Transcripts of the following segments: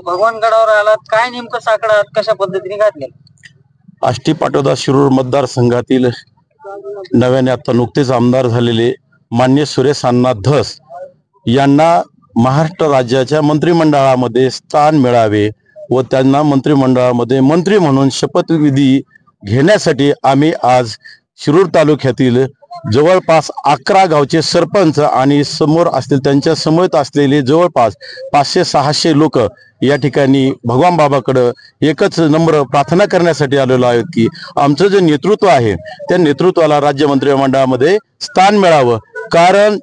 भगवानगडावर आलात, काय नेमकं साकडं आहात, कशा पद्धतीने घातले? आष्टी पाटोदा शिरूर मतदारसंघातील नव्याने आता नुकतेच आमदार झालेले मान्य सुरेश अण्णा धस यांना महाराष्ट्र राज्याच्या मंत्रिमंडळामध्ये स्थान मिळावे व त्यांना मंत्रिमंडळामध्ये मंत्री म्हणून शपथविधी घेण्यासाठी आम्ही आज शिरूर तालुक्यातील जवळपास 11 गावचे सरपंच आणि समोर असतील त्यांच्या समवेत असलेले जवळपास 500-600 लोक या ठिकाणी भगवान बाबाकडे एकच नम्र प्रार्थना करण्यासाठी आलेलो आहे की आमचं जे नेतृत्व आहे त्या नेतृत्वाला राज्य मंत्रिमंडळामध्ये स्थान मिळावं। कारण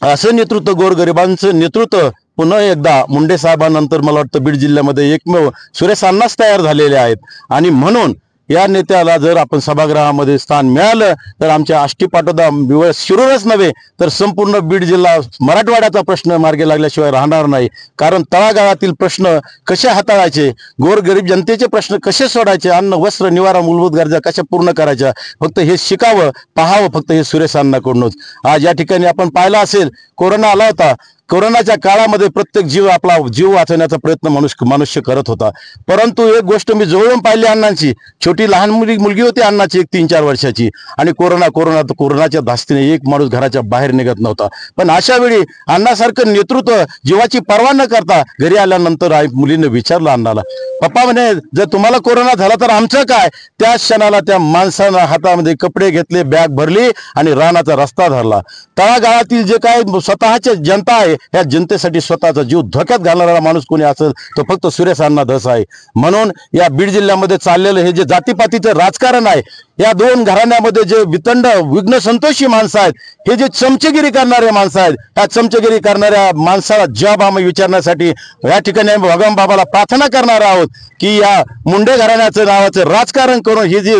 असं नेतृत्व, गोरगरिबांचं नेतृत्व पुन्हा एकदा मुंडे साहेबांनंतर मला वाटतं बीड जिल्ह्यामध्ये एकमेव सुरेश अण्णाच तयार झालेले आहेत आणि म्हणून या नेत्याला जर आपण सभागृहामध्ये स्थान मिळालं तर आमच्या आष्टी पाटोदा शिरूरच नव्हे तर संपूर्ण बीड जिल्हा मराठवाड्याचा प्रश्न मार्गी लागल्याशिवाय राहणार नाही। कारण तळागाळातील प्रश्न कसे हाताळायचे, गोरगरीब जनतेचे प्रश्न कसे सोडायचे, अन्न वस्त्र निवारा मूलभूत गरजा कशा पूर्ण करायच्या, फक्त हे शिकावं पाहावं फक्त हे सुरेश अण्णाकडूनच। आज या ठिकाणी आपण पाहिलं असेल कोरोना आला होता, कोरोनाच्या काळामध्ये प्रत्येक आपला जीव वाचवण्याचा प्रयत्न मनुष्य करत होता। परंतु एक गोष्ट मी जवळून पाहिली अण्णांची, छोटी लहान मुलगी होती अण्णाची 1-3-4 वर्षाची आणि कोरोनाच्या धास्तीने एक माणूस घराच्या बाहेर निघत नव्हता। पण अशा वेळी अण्णासारखं नेतृत्व जीवाची पर्वा न करता घरी आल्यानंतर मुलीने विचारलं अण्णाला, पप्पा म्हणे जर तुम्हाला कोरोना झाला तर आमचं काय? त्या क्षणाला त्या माणसानं हातामध्ये कपडे घेतले, बॅग भरली आणि रानाचा रस्ता धरला। तळागाळातील जे काय स्वतःचे जनता आहे या जनतेसाठी स्वतःचा जीव धोक्यात घालणारा माणूस कोणी असेल तो फक्त सुरेश अण्णा धस आहे। म्हणून या बीड जिल्ह्यामध्ये चाललेलं हे जे जातीपातीचं राजकारण आहे, या दोन घराण्यामध्ये जे वितंड विघ्न संतोषी माणसं आहेत, हे जे चमचेगिरी करणारे माणसं आहेत, या चमचेगिरी करणाऱ्या माणसाला जबाब आम्ही विचारण्यासाठी या ठिकाणी आम्ही भगवान बाबाला प्रार्थना करणार आहोत की या मुंडे घराण्याचं नावाचं राजकारण करून ही जी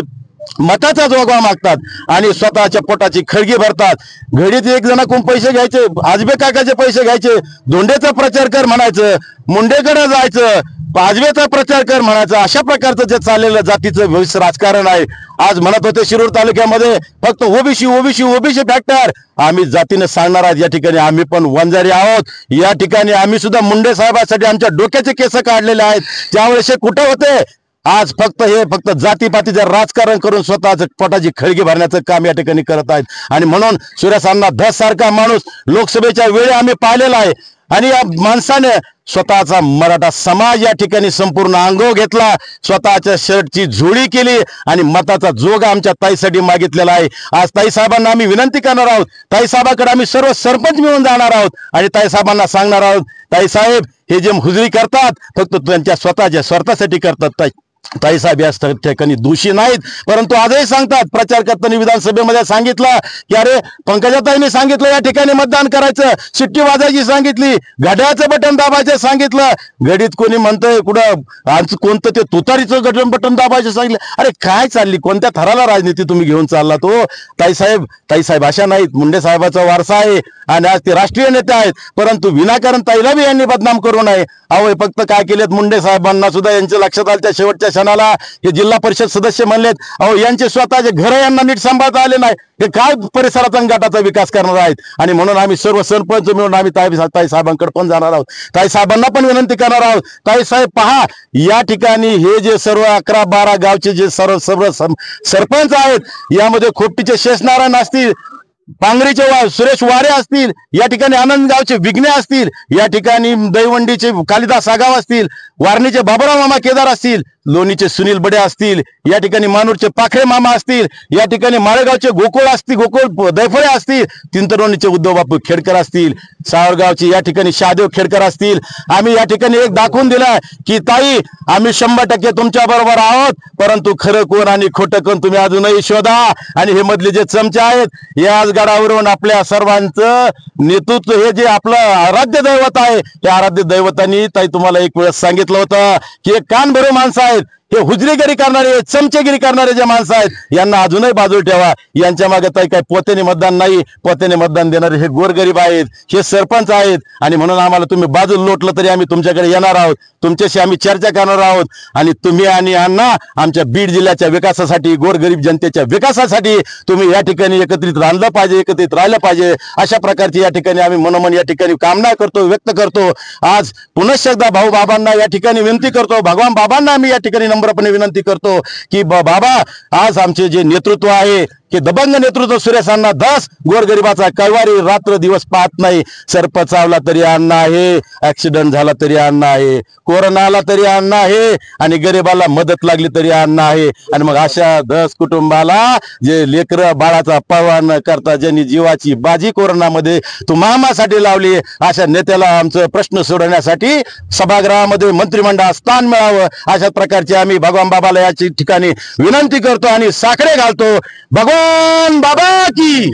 मताचा जोगवा मागतात आणि स्वतःच्या पोटाची खळगी भरतात। घडीत एक जणाकडून पैसे घ्यायचे, आजबे काकाचे पैसे घ्यायचे, धोंडेचा प्रचार कर म्हणायचं, मुंडेकडे जायचं, आजबेचा प्रचार कर म्हणायचं, अशा प्रकारचं जे चाललेलं जातीचं भविष्य राजकारण आहे। आज म्हणत होते शिरूर तालुक्यामध्ये फक्त ओबीसी फॅक्टर, आम्ही जातीने सांगणार आहोत या ठिकाणी आम्ही पण वंजारी आहोत। या ठिकाणी आम्ही सुद्धा मुंडे साहेबांसाठी आमच्या डोक्याचे केस काढलेले आहेत, त्यावेळेस कुठे होते? आज फक्त जातीपातीचं राजकारण करून स्वतःच पोटाची खळगी भरण्याचं काम या ठिकाणी करत आहेत। आणि म्हणून सुरेश अण्णा धस सारखा माणूस लोकसभेच्या वेळी आम्ही पाहिलेला आहे आणि या माणसाने स्वतःचा मराठा समाज या ठिकाणी संपूर्ण अंगो घेतला, स्वतःच्या शर्टची झोळी केली आणि मताचा जोग आमच्या ताईसाठी मागितलेला आहे। आज ताई साहेबांना आम्ही विनंती करणार आहोत, ताई साहेबांकडे आम्ही सर्व सरपंच मिळून जाणार आहोत आणि ताई साहेबांना सांगणार आहोत, ताई साहेब हे जे हुजरी करतात फक्त त्यांच्या स्वतःच्या स्वार्थासाठी करतात। ताई साहेब या ठिकाणी दोषी नाहीत, परंतु आजही सांगतात, प्रचार करताना विधानसभेमध्ये सांगितलं की अरे पंकजाताईंनी सांगितलं या ठिकाणी मतदान करायचं, शिट्टी वाजायची सांगितली, घड्याळाचं बटन दाबायचं सांगितलं, घडीत कोणी म्हणतंय कुठं कोणतं ते तुतारीचं बटन दाबायचं सांगितलं। अरे काय चालली, कोणत्या थराला राजनीती तुम्ही घेऊन चाललात हो? ताईसाहेब अशा नाहीत, मुंडे साहेबाचा वारसा आहे आणि आज ते राष्ट्रीय नेते आहेत, परंतु विनाकारण ताईला बी यांनी बदनाम करू नये। अहो फक्त काय केलेत, मुंडे साहेबांना सुद्धा यांच्या लक्षात आलं त्या शेवटच्या क्षणाला हे जिल्हा परिषद सदस्य म्हणलेत, अहो यांचे स्वतःचे घर यांना नीट सांभाळता आले नाही, हे काय परिसराचा गटाचा विकास करणार आहेत। आणि म्हणून आम्ही सर्व सरपंच मिळून आम्ही ताई साहेबांकडे पण जाणार आहोत, ताई साहेबांना पण विनंती करणार आहोत, ताई साहेब पहा या ठिकाणी हे जे सर्व 11-12 गावचे जे सर्व सरपंच आहेत यामध्ये खोपटीचे शेषनारायण असतील, पांगरीचे सुरेश वारे असतील, या ठिकाणी आनंदगावचे विघ्ने असतील, या ठिकाणी दैवंडीचे कालिदास आगाव असतील, वारणीचे बाबुराव मामा केदार असतील, लोणीचे सुनील बडे असतील, या ठिकाणी मानूरचे पाखरे मामा असतील, या ठिकाणी माळेगावचे गोकुळ दैफळे असतील, तिंतरोणीचे उद्धव बापू खेडकर असतील, सावरगावचे या ठिकाणी शहादेव खेडकर असतील। आम्ही या ठिकाणी एक दाखवून दिला की ताई आम्ही 100% तुमच्या बरोबर आहोत, परंतु खरं कोण आणि खोटं कोण तुम्ही अजूनही शोधा। आणि हे मधले जे चमचे आहेत याच गडावरून आपल्या सर्वांचं नेतृत्व हे जे आपलं आराध्य दैवत आहे त्या आराध्य दैवतांनी ताई तुम्हाला एक वेळेस सांगितलं होतं की एक कान भरू माणसं आहेत, हे हुजरीगिरी करणारे चमचेगिरी करणारे जे माणसं आहेत यांना अजूनही बाजूला ठेवा. यांच्या मागे काही पोत्याने मतदान नाही. पोत्याने मतदान देणारे हे गोरगरीब आहेत, हे सरपंच आहेत. आणि म्हणून आम्हाला तुम्ही बाजूला लोटलं तरी आम्ही तुमच्याकडे येणार आहोत, तुमच्याशी आम्ही चर्चा करणार आहोत. आणि तुम्ही आणि अण्णा आमच्या बीड जिल्ह्याच्या विकासासाठी, गोरगरीब जनतेच्या विकासासाठी तुम्ही या ठिकाणी एकत्रित राहिलं पाहिजे, एकत्रित राहिलं पाहिजे. अशा प्रकारची या ठिकाणी आम्ही मनोमन या ठिकाणी कामना करतो, व्यक्त करतो. आज पुनश्च एकदा भाऊ बाबांना या ठिकाणी विनंती करतो, भगवान बाबांना आम्ही या ठिकाणी नम्रपणे विनंती करतो की बाबा, आज आमचे जे नेतृत्व आहे की दबंग नेतृत्व सुरेश अण्णा धस, गोरगरिबाचा कैवारी रात्र दिवस पाहत नाही. सर्प चावला तरी अण्णा आहे, ऍक्सिडेंट झाला तरी अण्णा आहे, कोरोना आला तरी अण्णा आहे, आणि गरिबाला मदत लागली तरी अण्णा आहे. आणि मग अशा धस कुटुंबाला जे लेकर बाळाचा पर्वा न करता ज्यांनी जीवाची बाजी कोरोनामध्ये तुम्हासाठी लावली, अशा नेत्याला आमचं प्रश्न सोडवण्यासाठी सभागृहामध्ये मंत्रिमंडळात स्थान मिळावं, अशा प्रकारचे आम्ही भगवान बाबाला या ठिकाणी विनंती करतो आणि साकडे घालतो. भगवान बाबा की